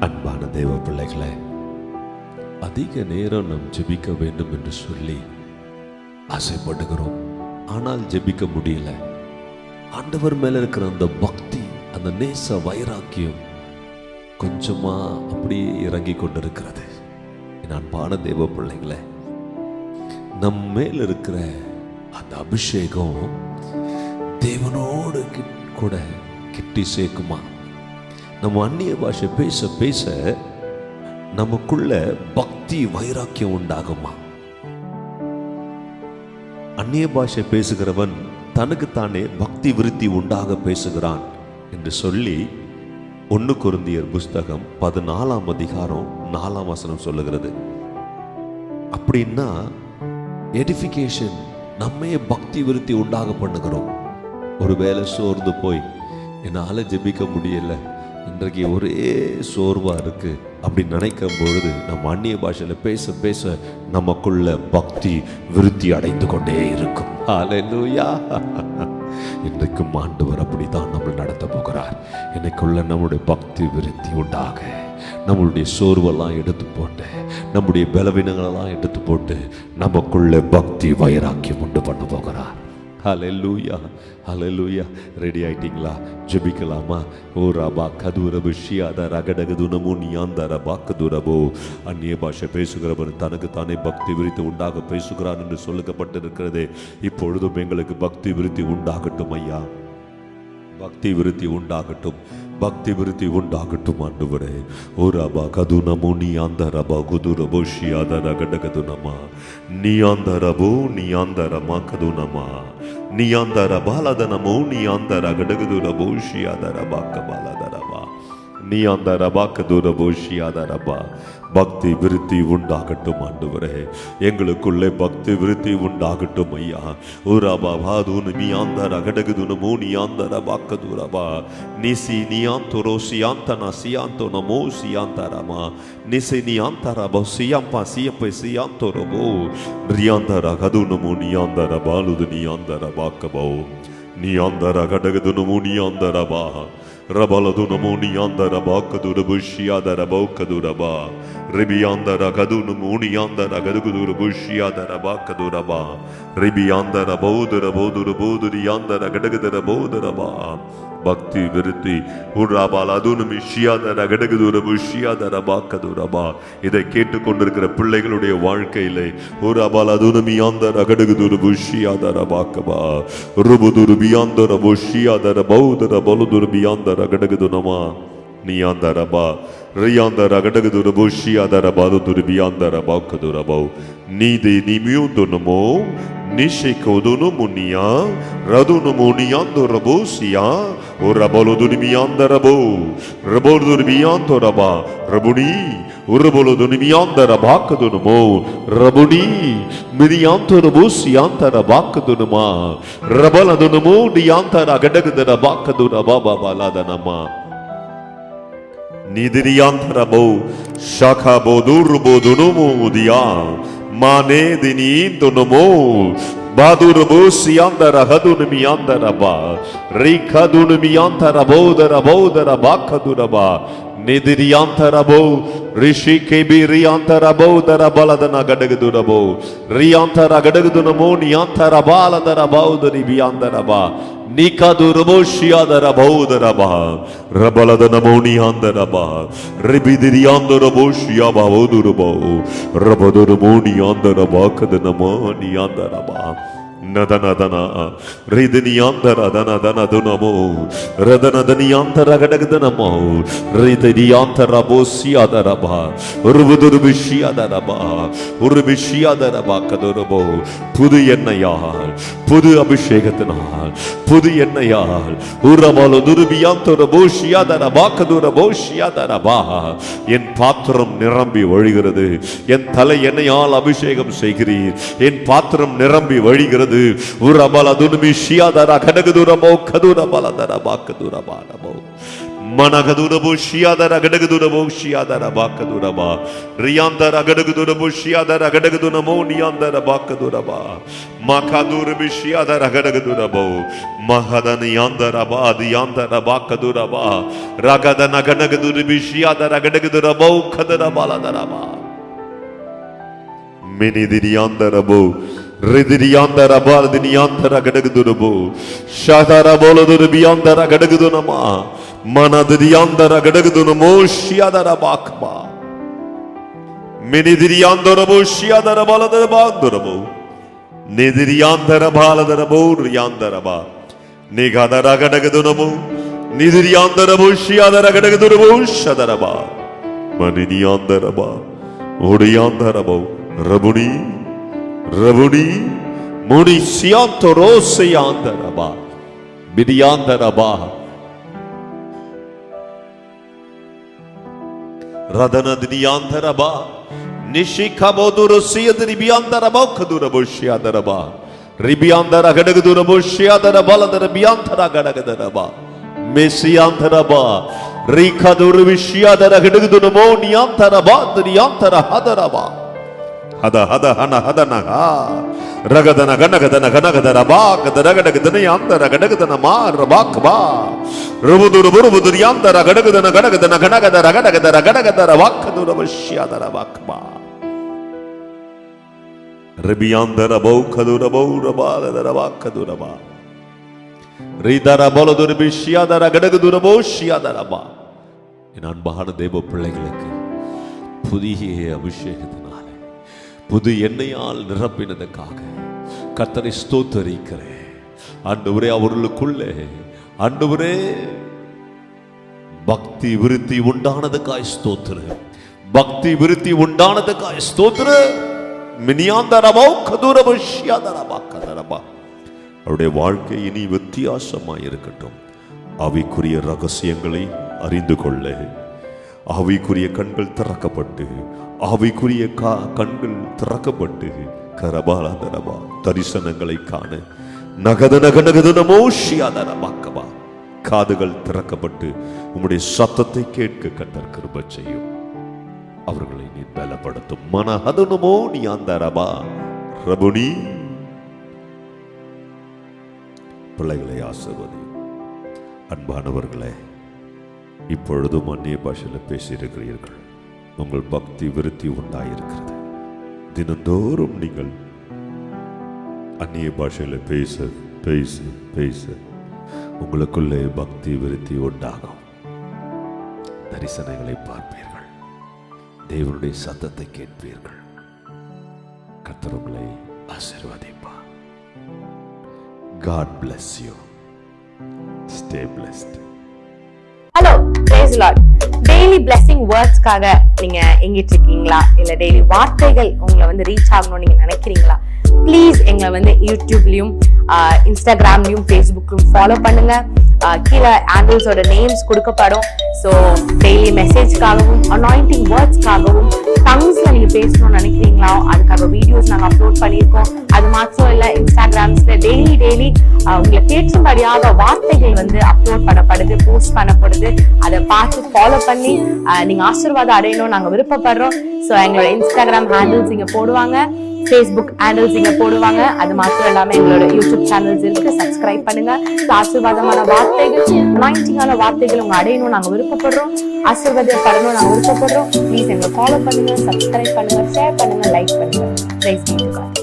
அன்பான தேவ பிள்ளைகளே, அதிக நேரம் நாம் ஜெபிக்க வேண்டும் என்று சொல்லி ஆசைப்படுகிறோம். ஆனால் ஜெபிக்க முடியல. ஆண்டவர் மேல இருக்கிற அந்த பக்தி, அந்த நேச வைராக்கியம் கொஞ்சமா அப்படியே இறங்கி கொண்டிருக்கிறது. என் அன்பான தேவ பிள்ளைகளே, நம் மேல இருக்கிற அந்த அபிஷேகம் தேவனோடு கூட கிட்டி சேர்க்குமா? நம்ம அந்நிய பாஷை பேச பேச நமக்குள்ள பக்தி வைராக்கியம் உண்டாகுமா? அந்நிய பாஷை பேசுகிறவன் தனக்குத்தானே பக்தி விருத்தி உண்டாக பேசுகிறான் என்று சொல்லி 1 கொரிந்தியர் புஸ்தகம் 14ஆம் அதிகாரம் 4ஆம் வசனம் சொல்லுகிறது. அப்படின்னா எடிஃபிகேஷன், நம்மே பக்தி விருத்தி உண்டாக பண்ணுகிறோம். ஒருவேளை சோர்ந்து போய் என்னால ஜெபிக்க முடியல, இன்றைக்கு ஒரே சோர்வா இருக்கு அப்படின்னு நினைக்கும் பொழுது நம்ம அந்நிய பாஷையில பேச பேச நமக்குள்ள பக்தி விருத்தி அடைந்து கொண்டே இருக்கும். ஹல்லேலூயா! இன்றைக்கும் ஆண்டவர் அப்படித்தான் நம்மளை நடத்த போகிறார். இன்னைக்குள்ள நம்முடைய பக்தி விருத்தி உண்டாக, நம்மளுடைய சோர்வெல்லாம் எடுத்து போட்டு, நம்முடைய பலவீனங்களெல்லாம் எடுத்து போட்டு நமக்குள்ள பக்தி வைராக்கியம் உண்டு பண்ண போகிறார். ஹல்லேலூயா, ஹல்லேலூயா. ரெடி ஆயிட்டீங்களா? ஜெபிக்கலாமா? ஓ ரபா கதுரபு ஷியாத ரகடகதுனமு நியாந்த ரபா கதுரபோ. அந்நிய பாஷை பேசுகிறவர் தனக்கு தானே பக்தி விருத்தி உண்டாக பேசுகிறான் என்று சொல்லப்பட்டிருக்கிறது. இப்பொழுதும் எங்களுக்கு பக்தி விருத்தி உண்டாகட்டும் ஐயா, பக்தி விருத்தி உண்டாகட்டும், பக்தி விருத்தி உண்டாகட்டும் ஆண்டவரே. ஓ ரபா கதுனமு நியாந்த ரபா குதுரபோ ஷியாத ரகடகதுனமா நியாந்த ரபோ நியாந்த ரமா கதுனமா நியாந்தர பாலதனமோ நியாந்தர கடகுதுர போஷியாதர பாக்கபாலதரபா நியாந்தர பாக்கதுர போஷியாதரபா. பக்தி விருத்தி உண்டாகட்டும் ஆண்டவரே, எங்களுக்குள்ளே பக்தி விருத்தி உண்டாகட்டும் ஐயா. உரபா பாதுன மியாந்தர கடகுதுனமோ நியாந்தர பாக்கதுரபா நிசி நியாந்தரோ சியாந்தன சியாந்தோ நமோ சியாந்தரமா நிசி நியாந்தரபோ சியம்பா சியப்பை சியாந்தரபோ ரியாந்தர கதுனமோ நியாந்தர பாலுது நியாந்தர பாக்கபோ நியாந்தர கடகுதுனமோ நியாந்தரபா ரபலதுனமோ நியாந்தர பாக்கதுர புஷ்யாதர பௌக்கதுரபா ரிபியாந்தர கதுனமோ நியாந்தர கதுகுதுர புஷ்யாதர பாக்கதுரபா ரிபியாந்தர பௌதுர பௌதுர பௌதுரியாந்தர கடகுதர பௌதுரபா. பக்தி விருத்தி உராபால் அதுனுமி ஷியாதர கடகுதுர புஷ்யாதர பாக்கதுரபா. இதை கேட்டுக்கொண்டிருக்கிற பிள்ளைகளுடைய வாழ்க்கையிலே உராபால் அதுனுமி யாந்தர கடகுதுர புஷ்யாதர பாக்கபா ருபுதுரு பியாந்தர புஷ்யாதர பௌதுர பலுதுர பியாந்தர கடகுதுனமா நியாந்தரபா ரியாந்தர கடகுதுர புஷ்யாதர பலுதுர பியாந்தர பாக்கதுரபா நீதி நிமியுந்துனமோ நிஷைகோதுனு முனியா ரதுனு முனியாந்தரபோ சியா ஒரபலுதுனு மியாந்தரபோ ரபோதுரு பியாந்தரபா ரபுனி உருபலுதுனு மியாந்தர பாக்கதுனமோ ரபுனி மிரியாந்தரபோ சியாந்தர பாக்கதுனமா ரபலதுனமோ நியாந்தர கடகுதர பாக்கதுரபா பாபாலதனமா நிதிரியாந்தரபோ ஷகபோதுருபோதுனுமோ உதியா மானே தினீந்துனமோ பாதுரபோ சியாந்தர ஹதுனு மியாந்தரபா ரிகதுனு மியாந்தர பௌதர பௌதர பாக்கதுரபா நிதிரியாந்தரபோ ரிஷி கேபிரியாந்தர பௌதர பலதன கடகுதுரபோ ரியாந்தர கடகுதுனமோ நியாந்தர பாலதர பௌதரி பியாந்தரபா நிகதுரபோ ஷியாதர பௌதரபா ரபலதனமோ நியாந்தரபா ரிபிதிரியாந்தரபோ ஷியாபா பௌதுரபோ ரபதுரமோ நியாந்தர பாக்கதனமோ நியாந்தரபா நதனதன ரிதினியாந்தர தனதன துனமோ ரதனதனியாந்தர கடகதனமோ ரிதினியாந்தர போசியாதரபா உருபுதுருபிஷியாதரபா உருபிஷியாதரபா கதுரபோ. புது எண்ணெயால், புது அபிஷேகத்தினால், புது எண்ணெயால் உரபலு துருபியாந்தர போஷியாதரபா கதுரபோஷியாதரபா. என் பாத்திரம் நிரம்பி வழிகிறது. என் தலை எண்ணெயால் அபிஷேகம் செய்கிறீர். என் பாத்திரம் நிரம்பி வழிகிறது. உரபல துனுமி ஷியாதர கடகுதுரபோ கதுரபலதரபா கதுரபானபோ Managadurabushia Ragadagurabushia Bakaduraba Rianda Ragadagurabushia Ragadagudunamonianda Bakaduraba Makadurabishia Ragadagurabo Mahadanianda Rabadianda Bakaduraba Ragadanaganagurabishia Ragadagurabo Kadarabala Daraba Mini Didianda Rabo Ridirianda Rabal Dinianta Ragadagurabo Shatarabola Durabianda Ragadagudunama Manadirianda Ragadagudunamo Shiadara Bakba Minidirianda Rabo Shiadara Baladabandurabo Nidirianda Rabala Rabo Rianda Raba Nigada Ragadagudunamo Nidirianda Rabo Shiadara Ragadagudunamo Shadaraba Manidianda Raba Urianda Rabo Rabuni Rabuni Muni Sianto Roseyanda Raba Bidianda Raba Radana Didianda Raba Nishikabodur Siadri Bianda Raba Kadurabushia Raba Ribianda Ragadagurabushia Rabala Rabianta Ragadagaba Messianta Raba Rikadurvishia Ragadagudunamo Nianta Raba Dianta Hadaraba Hada hada hana hada naha ragadana ganagadana ganagadana ba gadaragadana yanda ragadana ma rabakba rubudur burubudur yanda ragadana ganagadana ganagadana ragadana ragadana rakadura bashyada rabakba ribiyanda rabo kadura bo rabala rabakadura ba ridara bolodur bishyada ragadana bo shyada raba in அன்பான தேவ பிள்ளைகளுக்கு புதிய அபிஷேகத்தினாலே புது எண்ணெயால் நிரப்பினதுக்காக கர்த்தரை ஸ்தோத்திரிக்கிறேன். ஆண்டவரே அவர்களுக்குள்ளே ஆண்டவரே பக்தி விருத்தி உண்டானதுக்காய் ஸ்தோத்திரம், பக்தி விருத்தி உண்டானதுக்காய் ஸ்தோத்திரம். மினியாந்தரபோ கதுரபஷ்யாதரபா கதரபா அவருடைய வாழ்க்கை இனி வித்தியாசமாய் இருக்கட்டும். ஆவிக்குரிய ரகசியங்களை அறிந்து கொள்ள ஆவிக்குரிய கண்கள் திறக்கப்பட்டு ஆவிக்குரிய கண்கள் திறக்கப்பட்டு கரபாலதரபா தரிசனங்களை காண நகத நகநகதனமோ ஷியாதரபாக்கபா காதுகள் திறக்கப்பட்டு உம்முடைய சத்தத்தை கேட்க கர்த்தர் கிருபை செய்யும். அவர்களை நீ பலப்படுத்தும். மனஹதனமோ நியாந்தரபா ரபுனி பிள்ளைகளை ஆசீர்வதி. அன்பானவர்களே, இப்பொழுதும் அந்நிய பாஷையில் பேசியிருக்கிறீர்கள். உங்கள் பக்தி விருத்தி உண்டாயிருக்கிறது. தினந்தோறும் நீங்கள் அந்நிய பாஷையில் பேச பேச பேச உங்களுக்குள்ளே பக்தி விருத்தி உண்டாகும். தரிசனங்களை பார்ப்பீர்கள், தேவனுடைய சத்தத்தை கேட்பீர்கள். கர்த்தர் உங்களை ஆசீர்வதிப்பார். God bless you. Stay blessed. Hello, praise the Lord. Daily blessing வேர்ட்ஸ்க்காக நீங்க எங்கிட்டு இருக்கீங்களா? இல்ல டெய்லி வார்த்தைகள் உங்களை ரீச் ஆகணும்னு நீங்க நினைக்கிறீங்களா? ப்ளீஸ் எங்களை யூடியூப்லயும் இன்ஸ்டாகிராம்லயும் ஃபேஸ்புக்லயும் ஃபாலோ பண்ணுங்க. கீழே ஆண்டில்ஸோட நேம்ஸ் கொடுக்கப்படும். ஸோ டெய்லி மெசேஜ்க்காகவும் அனாயிண்டிங் வேர்ட்ஸ்க்காகவும் டங்ஸ்ல நீங்க பேசணும்னு நினைக்கிறீங்களா? அதுக்காக வீடியோஸ் நாங்கள் அப்லோட் பண்ணியிருக்கோம். அது மாத்திரம் இல்லை, இன்ஸ்டாகிராம்ஸ்ல டெய்லி உங்களுக்கு கேட்கும்படியாக வார்த்தைகள் அப்லோட் பண்ணப்படுது, போஸ்ட் பண்ணப்படுது. அதை பார்த்து ஃபாலோ பண்ணி நீங்க ஆசீர்வாதம் அடையணும் நாங்க விருப்பப்படுறோம். ஸோ எங்களோட இன்ஸ்டாகிராம் ஹேண்டில்ஸ் இங்க போடுவாங்க, ஃபேஸ்புக் ஹேண்டில்ஸ் இங்க போடுவாங்க. அது மாத்திரம் இல்லாம எங்களோட யூடியூப் சேனல்ஸ் இருக்கு, சப்ஸ்கிரைப் பண்ணுங்க. ஆசீர்வாதமான வார்த்தைகள், அனாயிண்டிங்கான வார்த்தைகள் உங்க அடையணும் நாங்க விருப்பப்படுறோம். ஆசீர்வாதப்படணும் நாங்க விருப்பப்படுறோம். ப்ளீஸ் எங்களை ஃபாலோ பண்ணுங்க, சப்ஸ்கிரைப் பண்ணுங்க, ஷேர் பண்ணுங்க, லைக் பண்ணுங்க. Praise be to God.